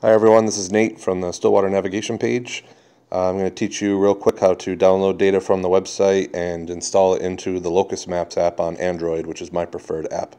Hi everyone, this is Nate from the Stillwater Navigation page. I'm going to teach you real quick how to download data from the website and install it into the LocusMaps app on Android, which is my preferred app.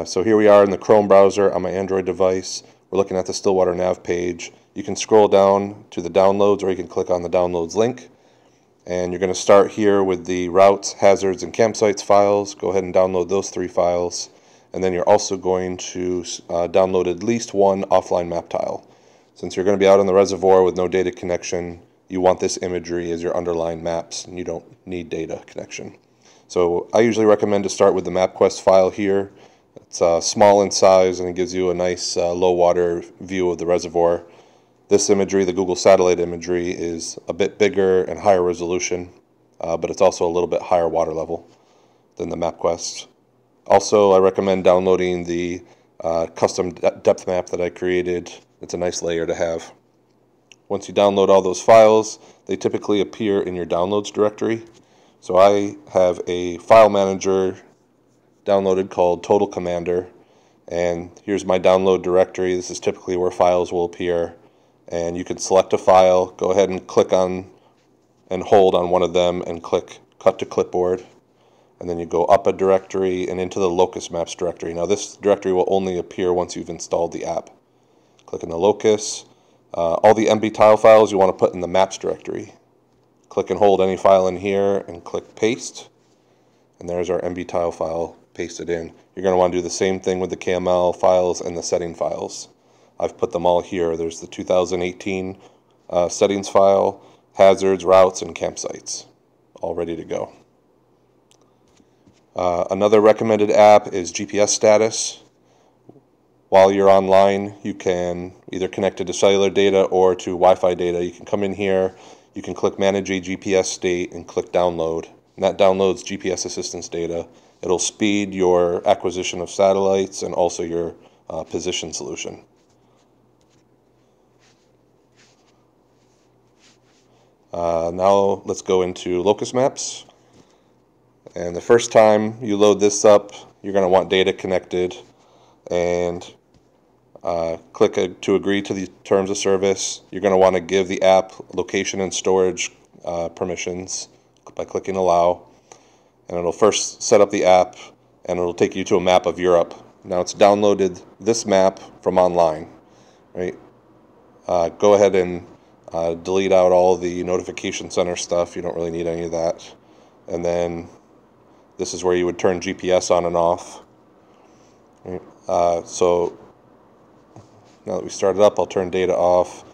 So here we are in the Chrome browser on my Android device. We're looking at the Stillwater Nav page. You can scroll down to the downloads, or you can click on the downloads link. And you're going to start here with the routes, hazards, and campsites files. Go ahead and download those 3 files. And then you're also going to download at least one offline map tile. Since you're going to be out on the reservoir with no data connection, you want this imagery as your underlying maps, and you don't need data connection. So I usually recommend to start with the MapQuest file here. It's small in size, and it gives you a nice low water view of the reservoir. This imagery, the Google satellite imagery, is a bit bigger and higher resolution, but it's also a little bit higher water level than the MapQuest. Also, I recommend downloading the custom depth map that I created. It's a nice layer to have. Once you download all those files, they typically appear in your downloads directory. So I have a file manager downloaded called Total Commander, and here's my download directory. This is typically where files will appear, and you can select a file, go ahead and click on and hold on one of them and click Cut to Clipboard. And then you go up a directory and into the LocusMaps directory. Now this directory will only appear once you've installed the app. Click in the Locus. All the MB tile files you want to put in the Maps directory. Click and hold any file in here and click Paste. And there's our MB tile file pasted in. You're going to want to do the same thing with the KML files and the setting files. I've put them all here. There's the 2018 settings file, hazards, routes, and campsites. All ready to go. Another recommended app is GPS status. While you're online, you can either connect it to cellular data or to Wi-Fi data. You can come in here, you can click Manage a GPS State and click Download. And that downloads GPS assistance data. It'll speed your acquisition of satellites and also your position solution. Now let's go into LocusMaps. And the first time you load this up, you're going to want data connected, and click to agree to the terms of service. You're going to want to give the app location and storage permissions by clicking allow. And it'll first set up the app, and it'll take you to a map of Europe. Now it's downloaded this map from online, right? Go ahead and delete out all the notification center stuff. You don't really need any of that. And then this is where you would turn GPS on and off. So now that we started up, I'll turn data off.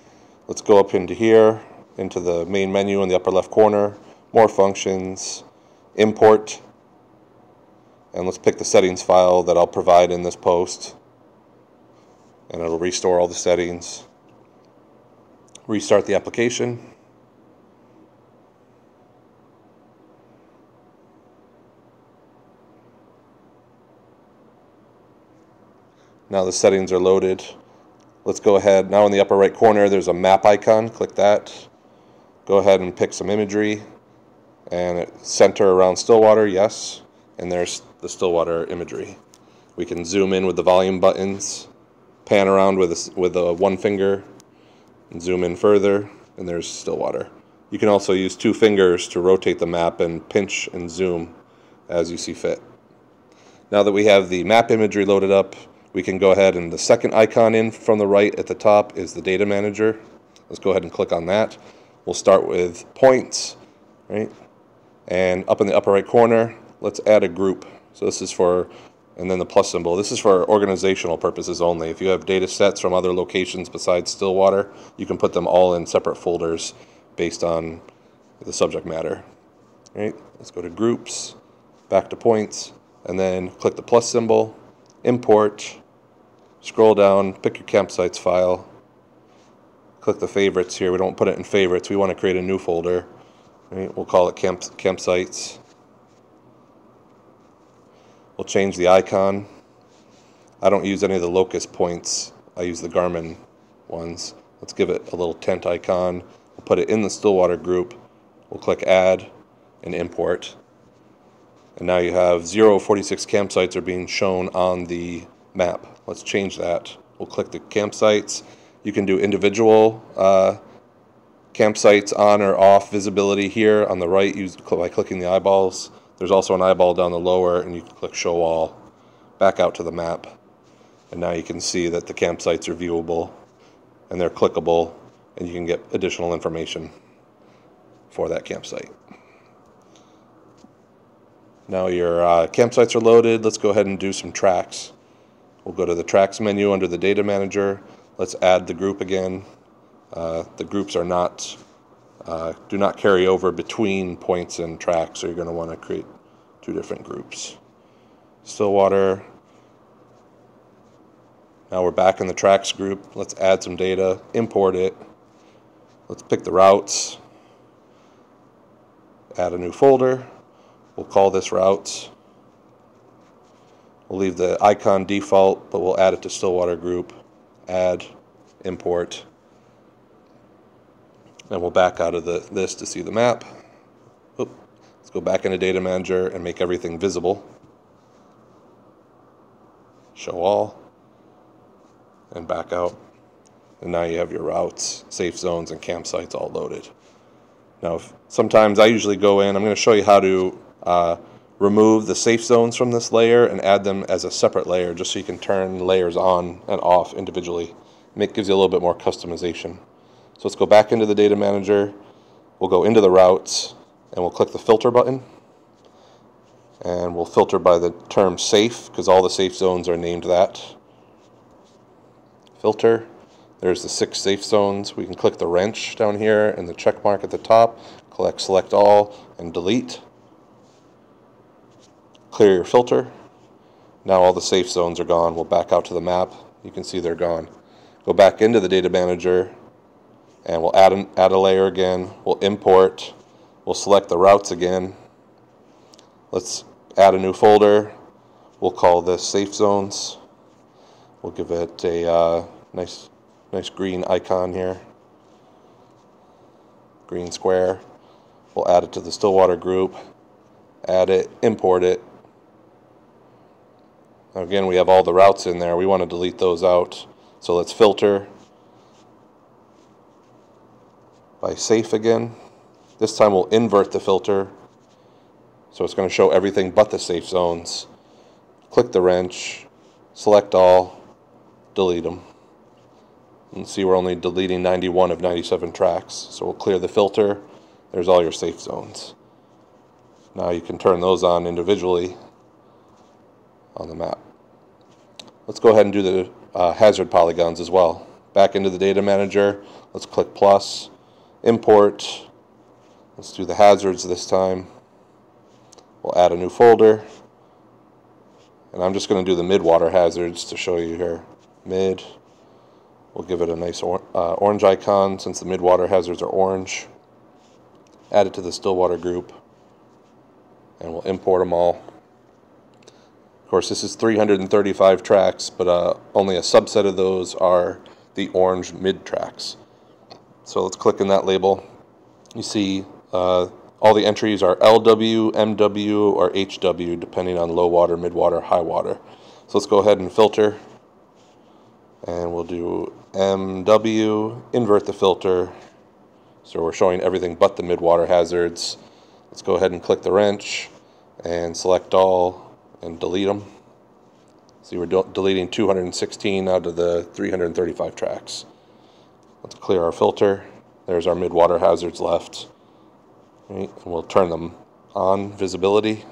Let's go up into here, into the main menu in the upper left corner, more functions, import, and let's pick the settings file that I'll provide in this post, and it'll restore all the settings. Restart the application. Now the settings are loaded. Let's go ahead. Now in the upper right corner there's a map icon. Click that. Go ahead and pick some imagery, and center around Stillwater, yes. And there's the Stillwater imagery. We can zoom in with the volume buttons, pan around with one finger, and zoom in further, and there's Stillwater. You can also use 2 fingers to rotate the map and pinch and zoom as you see fit. Now that we have the map imagery loaded up, we can go ahead, and the second icon in from the right at the top is the data manager. Let's go ahead and click on that. We'll start with points, right? And up in the upper right corner, let's add a group. So this is for, and then the plus symbol. This is for organizational purposes only. If you have data sets from other locations besides Stillwater, you can put them all in separate folders based on the subject matter. Right? Let's go to groups, back to points, and then click the plus symbol, import, scroll down, pick your campsites file, click the favorites here. We don't put it in favorites. We want to create a new folder. Right? We'll call it campsites. We'll change the icon. I don't use any of the locus points. I use the Garmin ones. Let's give it a little tent icon. We'll put it in the Stillwater group. We'll click add and import. And now you have 046 campsites are being shown on the map. Let's change that. We'll click the campsites, You can do individual campsites on or off visibility here on the right by clicking the eyeballs. There's also an eyeball down the lower, and you can click Show All, back out to the map. And now you can see that the campsites are viewable, and they're clickable, and you can get additional information for that campsite. Now your campsites are loaded. Let's go ahead and do some tracks. We'll go to the Tracks menu under the Data Manager. Let's add the group again. The groups are not do not carry over between points and tracks, so you're going to want to create two different groups. Stillwater. Now we're back in the Tracks group. Let's add some data, import it. Let's pick the routes. Add a new folder. We'll call this routes. We'll leave the icon default, but we'll add it to Stillwater group. Add, import. And we'll back out of this to see the map. Let's go back into Data Manager and make everything visible. Show all. And back out. And now you have your routes, safe zones, and campsites all loaded. Now, sometimes I usually go in, I'm going to show you how to remove the safe zones from this layer and add them as a separate layer, just so you can turn layers on and off individually. It gives you a little bit more customization. So let's go back into the Data Manager. We'll go into the routes, and we'll click the filter button. And we'll filter by the term safe, because all the safe zones are named that. Filter. There's the 6 safe zones. We can click the wrench down here and the check mark at the top. Select all, and delete. Clear your filter. Now all the safe zones are gone. We'll back out to the map. You can see they're gone. Go back into the Data Manager, and we'll add a layer again. We'll import. We'll select the routes again. Let's add a new folder. We'll call this Safe Zones. We'll give it a nice green icon here. Green square. We'll add it to the Stillwater group. Add it, import it. Now again, we have all the routes in there. We want to delete those out. So let's filter by safe again. This time we'll invert the filter. So it's going to show everything but the safe zones. Click the wrench, select all, delete them. And see, we're only deleting 91 of 97 tracks. So we'll clear the filter. There's all your safe zones. Now you can turn those on individually on the map. Let's go ahead and do the hazard polygons as well. Back into the Data Manager. Let's click plus, import. Let's do the hazards this time. We'll add a new folder. And I'm just going to do the mid-water hazards to show you here. Mid. We'll give it a nice orange icon since the mid-water hazards are orange. Add it to the Stillwater group. And we'll import them all. Of course, this is 335 tracks, but only a subset of those are the orange mid tracks. So let's click in that label. You see all the entries are LW, MW, or HW, depending on low water, mid water, high water. So let's go ahead and filter. And we'll do MW, invert the filter. So we're showing everything but the mid-water hazards. Let's go ahead and click the wrench and select all and delete them. See, we're deleting 216 out of the 335 tracks. Let's clear our filter. There's our mid-water hazards left. Right, and we'll turn them on, visibility,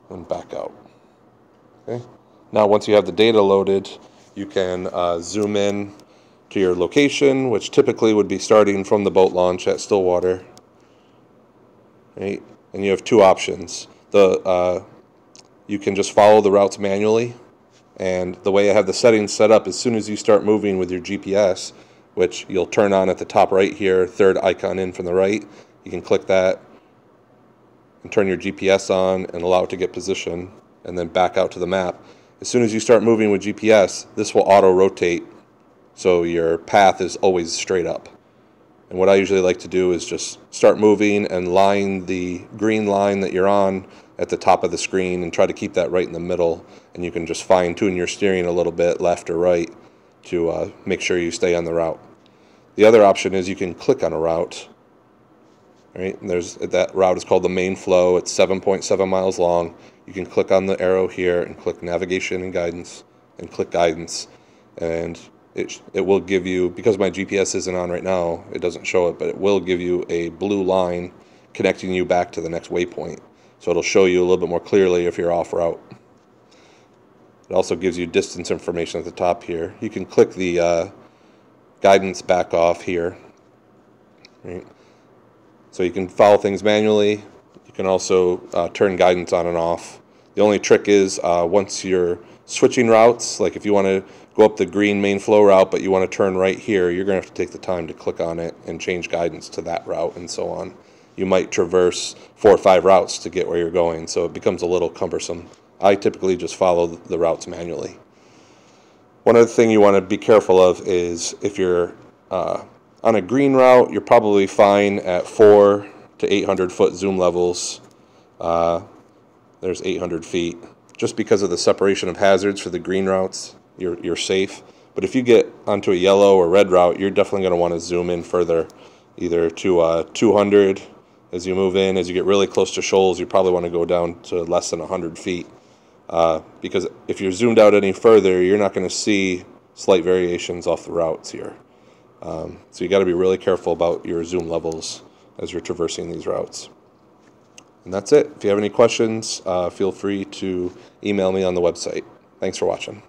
and back out. Okay. Now once you have the data loaded, you can zoom in to your location, which typically would be starting from the boat launch at Stillwater. Right? And you have two options. You can just follow the routes manually, and the way I have the settings set up, as soon as you start moving with your GPS, which you'll turn on at the top right here, third icon in from the right, you can click that and turn your GPS on and allow it to get position, and then back out to the map. As soon as you start moving with GPS, this will auto-rotate, so your path is always straight up. And what I usually like to do is just start moving and line the green line that you're on at the top of the screen and try to keep that right in the middle. And you can just fine-tune your steering a little bit, left or right, to make sure you stay on the route. The other option is you can click on a route. Right? And that route is called the main flow. It's 7.7 miles long. You can click on the arrow here and click navigation and guidance, and click guidance, and it will give you, because my GPS isn't on right now, it doesn't show it, but it will give you a blue line connecting you back to the next waypoint. So it'll show you a little bit more clearly if you're off route. It also gives you distance information at the top here. You can click the guidance back off here. Right? So you can follow things manually. You can also turn guidance on and off. The only trick is once you're switching routes, like if you want to go up the green main flow route but you want to turn right here, you're going to have to take the time to click on it and change guidance to that route and so on. You might traverse 4 or 5 routes to get where you're going, so it becomes a little cumbersome. I typically just follow the routes manually. One other thing you want to be careful of is if you're on a green route, you're probably fine at 400 to 800 foot zoom levels. There's 800 feet. Just because of the separation of hazards for the green routes, you're safe. But if you get onto a yellow or red route, you're definitely going to want to zoom in further, either to 200 as you move in. As you get really close to shoals, you probably want to go down to less than 100 feet. Because if you're zoomed out any further, you're not going to see slight variations off the routes here. So you got to be really careful about your zoom levels as you're traversing these routes. And that's it. If you have any questions, feel free to email me on the website. Thanks for watching.